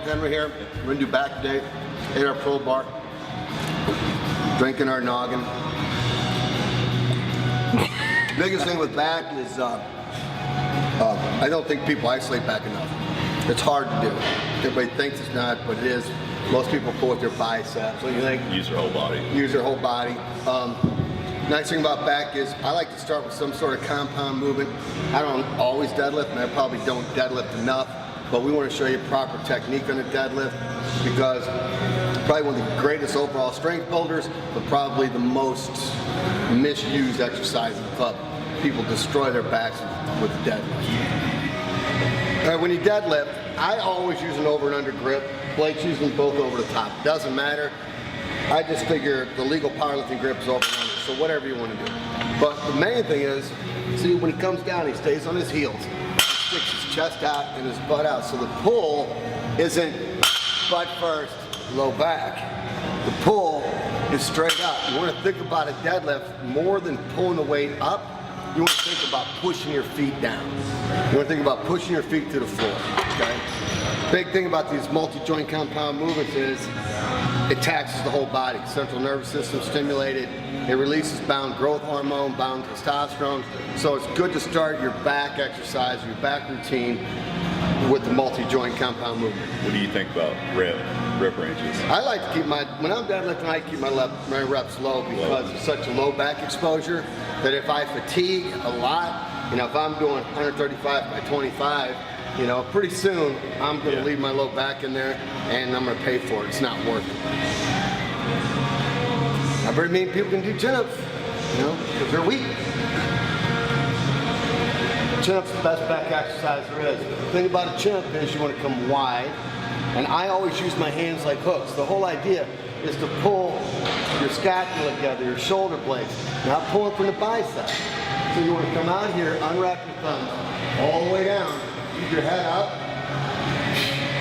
Henry here. We're gonna do back today. Ate our pro bar. Drinking our noggin. Biggest thing with back is I don't think people isolate back enough. It's hard to do. Everybody thinks it's not, but it is. Most people pull with their biceps. What do you think? Use their whole body. Use their whole body. Nice thing about back is I like to start with some sort of compound movement. I don't always deadlift, and I probably don't deadlift enough, but we want to show you proper technique on a deadlift because probably one of the greatest overall strength builders, but probably the most misused exercise in the club. People destroy their backs with the deadlift. All right, when you deadlift, I always use an over and under grip. Blake's using both over the top. Doesn't matter. I just figure the legal powerlifting grip is over and under, so whatever you want to do. But the main thing is, see, when he comes down, he stays on his heels. He sticks his chest out and his butt out. So the pull isn't butt first, low back. The pull is straight up. You want to think about a deadlift more than pulling the weight up. You want to think about pushing your feet down. You want to think about pushing your feet to the floor, okay? Big thing about these multi-joint compound movements is it taxes the whole body. Central nervous system stimulated. It releases bound growth hormone, bound testosterone. So it's good to start your back exercise, your back routine with the multi-joint compound movement. What do you think about rep ranges? I like to keep when I'm deadlifting, I keep my reps low because it's such a low back exposure that if I fatigue a lot, if I'm doing 135 by 25, pretty soon I'm going to leave my low back in there and I'm going to pay for it. It's not worth it. I've heard many people can do chin-ups, because they're weak. Chin-up's the best back exercise there is. The thing about a chin-up is you want to come wide, and I always use my hands like hooks. The whole idea is to pull your scapula together, your shoulder blades, not pulling from the bicep. So you want to come out here, unwrap your thumbs all the way down, keep your head up,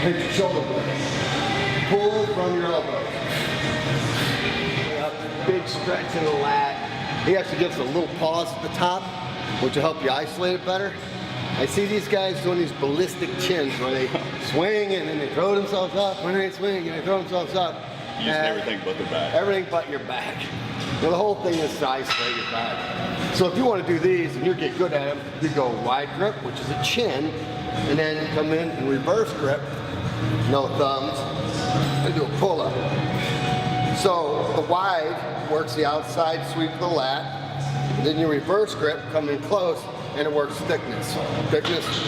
hit your shoulder blades. Pull from your elbows. Big stretch in the lat. He actually gives a little pause at the top, which will help you isolate it better. I see these guys doing these ballistic chins where they swing and then they throw themselves up, when they swing and they throw themselves up. Using everything but their back. Everything but your back. Well, the whole thing is to isolate your back. So if you want to do these and you get good at them, you go wide grip, which is a chin, and then come in and reverse grip, no thumbs, and do a pull-up. So the wide works the outside sweep of the lat, then you reverse grip, come in close, and it works thickness,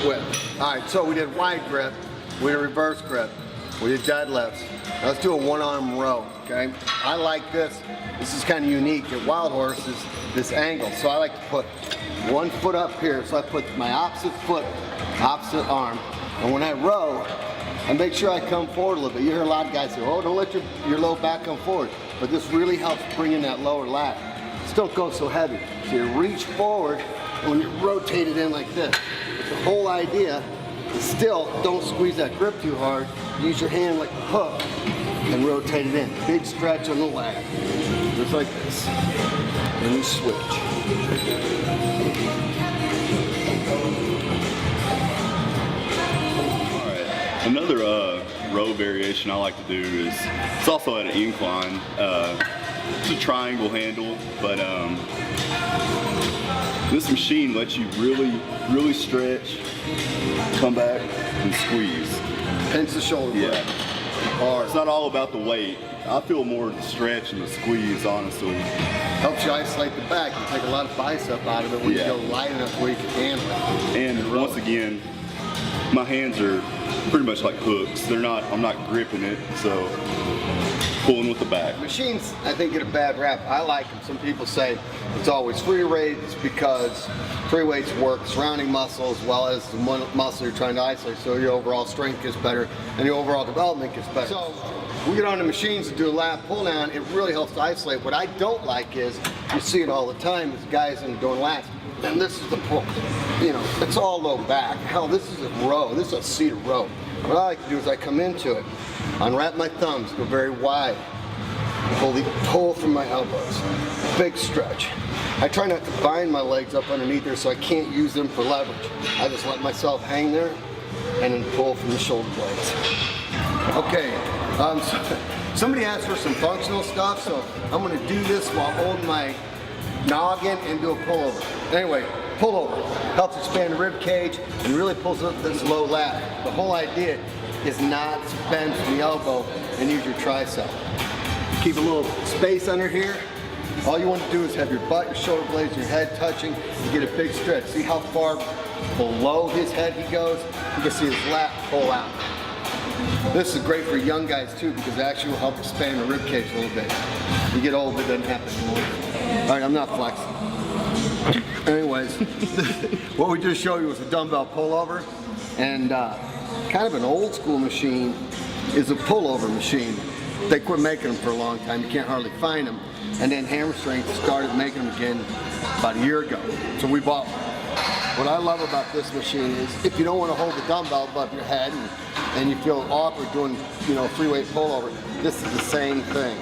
width. All right, so we did wide grip, we did reverse grip, we did deadlifts. Now let's do a one-arm row, okay? I like this. This is kind of unique at Wild Horse, is this angle. So I like to put one foot up here, so I put my opposite foot, opposite arm, and when I row, I make sure I come forward a little bit. You hear a lot of guys say, oh, don't let your low back come forward. But this really helps bring in that lower lat. Just don't go so heavy. So you reach forward, and when you rotate it in like this, the whole idea is still don't squeeze that grip too hard. Use your hand like a hook and rotate it in. Big stretch on the lat. Just like this. And you switch. Another row variation I like to do is, it's also at an incline. It's a triangle handle, but this machine lets you really stretch, come back, and squeeze. Pinch the shoulder blade. Yeah. It's not all about the weight. I feel more the stretch and the squeeze, honestly. Helps you isolate the back. You take a lot of bicep out of it when you go light enough where you can handle it. And once again, my hands are pretty much like hooks. I'm not gripping it, so pulling with the back. Machines, I think, get a bad rap. I like them. Some people say it's always free weights because free weights work surrounding muscle as well as the muscle you're trying to isolate, so your overall strength gets better and your overall development gets better. So we get on the machines to do a lat pull down, it really helps to isolate. What I don't like is, you see it all the time, is guys doing lats, and this is the pull. It's all low back. Hell, this is a row. This is a seated row. What I like to do is I come into it, unwrap my thumbs, go very wide, pull from my elbows, big stretch. I try not to bind my legs up underneath there so I can't use them for leverage. I just let myself hang there and then pull from the shoulder blades. Okay, so somebody asked for some functional stuff, so I'm gonna do this while holding my noggin and do a pullover. Anyway, pullover helps expand the rib cage and really pulls up this low lat. The whole idea is not to bend from the elbow and use your tricep. Keep a little space under here. All you want to do is have your butt, your shoulder blades, your head touching. You get a big stretch. See how far below his head he goes? You can see his lat pull out. This is great for young guys too because it actually will help expand the rib cage a little bit. You get old, it doesn't happen anymore. All right, I'm not flexing. Anyways, what we just showed you was a dumbbell pullover, and kind of an old school machine is a pullover machine. They quit making them for a long time. You can't hardly find them. And then Hammer Strength started making them again about a year ago. So we bought one. What I love about this machine is if you don't want to hold the dumbbell above your head and you feel awkward doing, you know, free weight pullover, this is the same thing.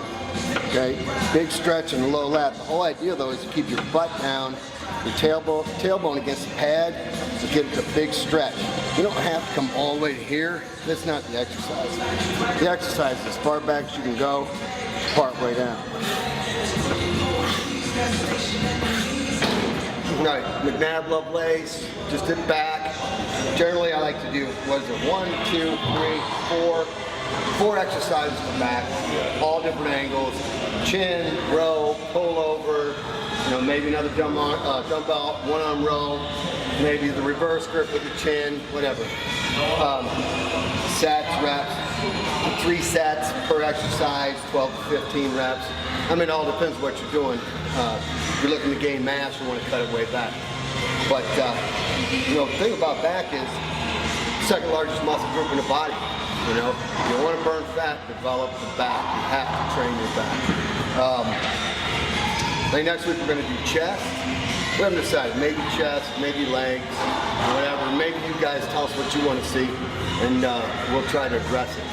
Okay, big stretch and a low lat. The whole idea though is to keep your butt down, your tailbone against the pad, to get a big stretch. You don't have to come all the way to here. That's not the exercise. The exercise is as far back as you can go, part way down. All right, McNabb Lovelace, just dip back. Generally I like to do, what is it, 1, 2, 3, 4. 4 exercises in the back, all different angles, chin, row, pull over, you know, maybe another dumbbell, one-arm row, maybe the reverse grip with the chin, whatever. Sets, reps, 3 sets per exercise, 12 to 15 reps. I mean, it all depends what you're doing. If you're looking to gain mass, you want to cut it way back. But, you know, the thing about back is the second largest muscle group in the body. You know, if you want to burn fat, develop the back. You have to train your back. I think next week we're going to do chest. We haven't decided. Maybe chest, maybe legs, whatever. Maybe you guys tell us what you want to see, and we'll try to address it.